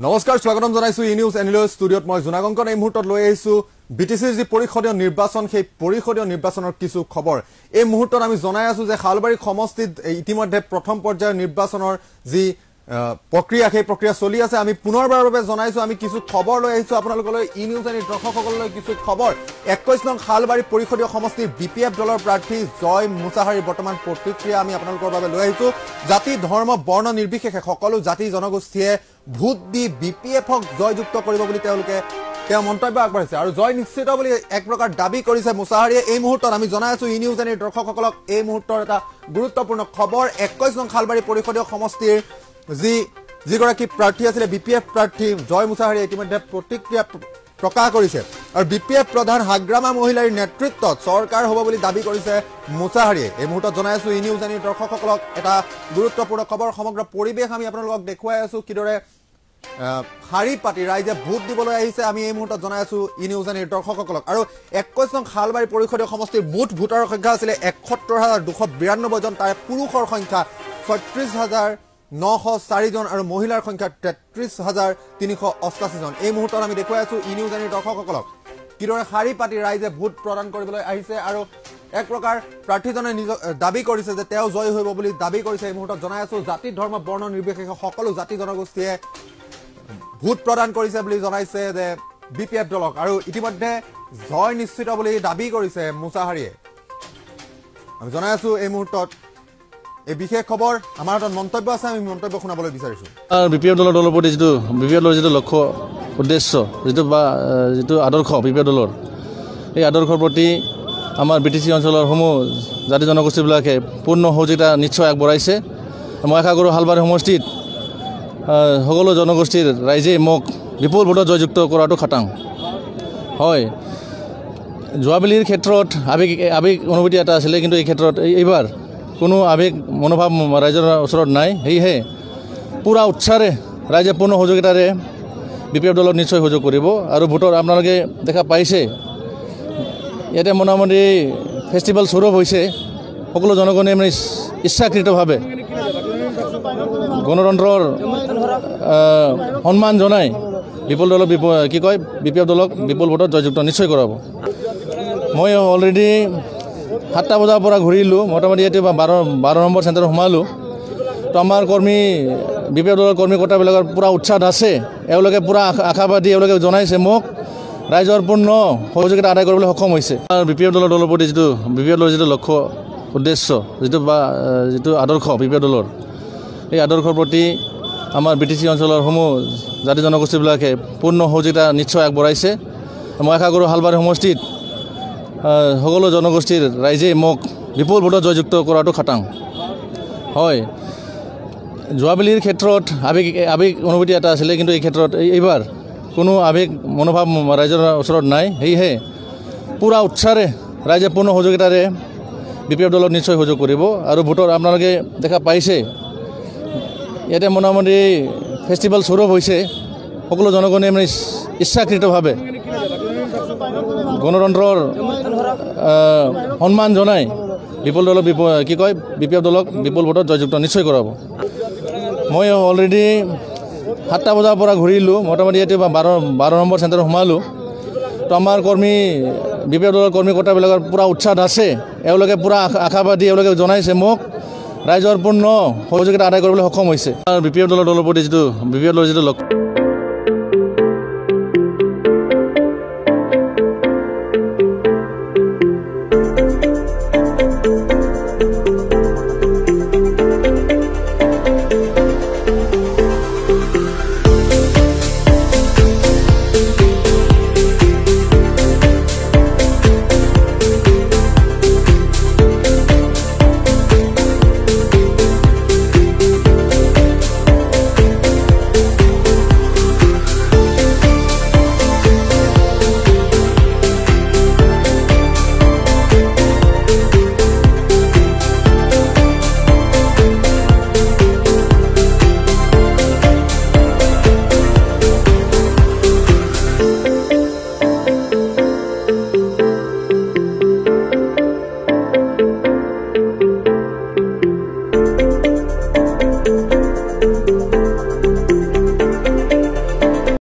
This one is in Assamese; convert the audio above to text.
নমস্কাৰ স্বাগতম জনাইছো ই নিউজ এনিলৰ ষ্টুডিঅত মই জুনাগংকন এই মুহূৰ্তত লৈ আহিছো বিটিচিৰ যি পৰিষদীয় নিৰ্বাচন সেই পৰিষদীয় নিৰ্বাচনৰ কিছু খবৰ এই মুহূৰ্তত আমি জনাই আছো যে খালবাৰী সমষ্টিত ইতিমধ্যে প্ৰথম পৰ্যায়ৰ নিৰ্বাচনৰ যি প্ৰক্ৰিয়া সেই প্ৰক্ৰিয়া চলি আছে আমি পুনৰবাৰৰ বাবে জনাইছো আমি কিছু খবৰ লৈ আহিছো আপোনালোকলৈ ই নিউজ এনি দৰ্শকসকললৈ কিছু খবৰ 21 নং খালবাৰী পৰিষদীয় সমষ্টিৰ বিপিএফ দলৰ প্ৰাৰ্থী জয় মুছাহাৰীৰ বৰ্তমান প্ৰতিক্ৰিয়া আমি আপোনালোকৰ বাবে লৈ আহিছো জাতি ধৰ্ম বৰ্ণ নিৰ্বিশেষে সকলো জাতি জনগোষ্ঠীয়ে ভোট দি বিপিএফক জয়যুক্ত কৰিব বুলি তেওঁলোকে মন্তব্য আগবঢ়াইছে আৰু জয় নিশ্চিত বুলি এক প্ৰকাৰ দাবী কৰিছে মুছাহাৰীয়ে এই মুহূৰ্তত আমি জনাই আছো ই নিউজ এনি দৰ্শকসকলক এই মুহূৰ্তৰ এটা গুৰুত্বপূৰ্ণ খবৰ 21 নং খালবাৰী পৰিষদীয় সমষ্টিৰ যিগৰাকী প্ৰাৰ্থী আছিল বিপিএফ প্ৰাৰ্থী জয় মুছাহাৰীয়ে ইতিমধ্যে প্ৰতিক্ৰিয়া প্ৰকাশ কৰিছে আৰু বিপিএফ প্ৰধান হাগ্ৰামা মহিলাৰ নেতৃত্বত চৰকাৰ হ'ব বুলি দাবী কৰিছে মুছাহাৰীয়ে এই মুহূৰ্তত জনাই আছো ই নিউজ এনি দৰ্শকসকলক এটা গুৰুত্বপূৰ্ণ খবৰ সমগ্ৰ পৰিৱেশ আমি আপোনালোকক দেখুৱাই আছো কিদৰে শাৰী পাতি ৰাইজে ভোট দিবলৈ আহিছে আমি এই মুহূৰ্তত জনাই আছো ই নিউজ এনি দৰ্শকসকলক আৰু 21 নং খালবাৰী পৰিষদীয় সমষ্টিৰ মুঠ ভোটাৰৰ সংখ্যা আছিল ৭১,২৯২ জন তাৰে পুৰুষৰ সংখ্যা ৩৬,৯০৪ জন আৰু মহিলাৰ সংখ্যা ৩৩,৩৮৮ জন এই মুহূৰ্তত আমি দেখুৱাই আছো ই নিউজ এনি দৰ্শকসকলক কিদৰে শাৰী পাতি ৰাইজে ভোট প্ৰদান কৰিবলৈ আহিছে আৰু এক প্ৰকাৰ প্ৰাৰ্থীজনে দাবী কৰিছে যে তেওঁ জয় হ'ব বুলি দাবী কৰিছে এই মুহূৰ্তত জনাই আছো জাতি ধৰ্ম বৰ্ণ নিৰ্বিশেষে সকলো জাতি জনগোষ্ঠীয়ে ভোট প্ৰদান কৰিছে বুলি জনাইছে যে বিপিএফ দলক আৰু ইতিমধ্যে জয় নিশ্চিত বুলি দাবী কৰিছে মুছাহাৰীয়ে আমি জনাই আছো এই মুহূৰ্তত এই বিশেষ খবৰ আমাৰ হাতত মন্তব্য আছে আমি মন্তব্য শুনাবলৈ বিচাৰিছো বিপিএফ দলৰ প্ৰতি বিপিএফ দলৰ যিটো লক্ষ্য উদ্দেশ্য যিটো আদৰ্শ বিপিএফ দলৰ এই আদৰ্শৰ প্ৰতি আমাৰ বিটিচি অঞ্চলৰ সমূহ জাতি জনগোষ্ঠীবিলাকে পূৰ্ণ সহযোগিতা নিশ্চয় আগবঢ়াইছে মই আশা কৰোঁ খালবাৰী সমষ্টিত সকলো জনগোষ্ঠীৰ ৰাইজে মোক বিপুল ভোটত জয়যুক্ত কৰাটো খাটাং হয় যোৱাবেলিৰ ক্ষেত্ৰত আৱেগ অনুভূতি এটা আছিলে কিন্তু এই ক্ষেত্ৰত এইবাৰ কোনো আৱেগ মনোভাৱ ৰাইজৰ ওচৰত নাই সেয়েহে পূৰা উৎসাহেৰে ৰাইজে পূৰ্ণ সহযোগিতাৰে বিপিএফ দলত নিশ্চয় সহযোগ কৰিব আৰু ভোটৰ আপোনালোকে দেখা পাইছে ইয়াতে মোটামুটি ফেষ্টিভেল স্বৰূপ হৈছে সকলো জনগণে মানে ইচ্ছাকৃতভাৱে গণতন্ত্ৰৰ সন্মান জনাই বিপুল দলক বিপিএফ দলক বিপুল ভোটত জয়যুক্ত নিশ্চয় কৰাব মই অলৰেডি 7টা বজাৰ পৰা ঘূৰিলোঁ মোটামুটি ইয়াতে 12 নম্বৰ চেণ্টাৰত সোমালোঁ তো আমাৰ কৰ্মী বিপিএফ দলৰ কৰ্মীকৰ্তাবিলাকৰ পূৰা উৎসাহ আছে এওঁলোকে পূৰা আশাবাদী এওঁলোকে জনাইছে মোক ৰাইজৰ পূৰ্ণ সহযোগিতা আদায় কৰিবলৈ সক্ষম হৈছে আৰু বিপিএফ দলৰ প্ৰতি বিপিএফ দলৰ যিটো লক্ষ্য উদ্দেশ্য যিটো আদৰ্শ বিপিএফ দলৰ এই আদৰ্শৰ প্ৰতি আমাৰ বিটিচি অঞ্চলৰ সমূহ জাতি জনগোষ্ঠীবিলাকে পূৰ্ণ সহযোগিতা নিশ্চয় আগবঢ়াইছে মই আশা কৰোঁ খালবাৰী সমষ্টিত সকলো জনগোষ্ঠীৰ ৰাইজে মোক বিপুল ভোটত জয়যুক্ত কৰাটো খাটাং হয় যোৱাবেলিৰ ক্ষেত্ৰত আৱেগ অনুভূতি এটা আছিলে কিন্তু এই ক্ষেত্ৰত এইবাৰ কোনো আৱেগ মনোভাৱ ৰাইজৰ ওচৰত নাই সেয়েহে পূৰা উৎসাহেৰে ৰাইজে পূৰ্ণ সহযোগিতাৰে বিপিএফ দলত নিশ্চয় সহযোগ কৰিব আৰু ভোটৰ আপোনালোকে দেখা পাইছে ইয়াতে মোটামুটি ফেষ্টিভেল স্বৰূপ হৈছে সকলো জনগণে মানে ইচ্ছাকৃতভাৱে গণতন্ত্ৰৰ সন্মান জনাই বিপুল দলক বিপিএফ দলক বিপুল ভোটত জয়যুক্ত নিশ্চয় কৰাব মই অলৰেডি 7টা বজাৰ পৰা ঘূৰিলোঁ মোটামুটি ইয়াতে 12 নম্বৰ চেণ্টাৰত সোমালোঁ তো আমাৰ কৰ্মী বিপিএফ দলৰ কৰ্মীকৰ্তাবিলাকৰ পূৰা উৎসাহ আছে এওঁলোকে পূৰা আশাবাদী এওঁলোকে জনাইছে মোক ৰাইজৰ পূৰ্ণ সহযোগিতা আদায় কৰিবলৈ সক্ষম হৈছে আৰু বিপিএফ দলৰ প্ৰতি বিপিএফ দলৰ যিটো লক্ষ্য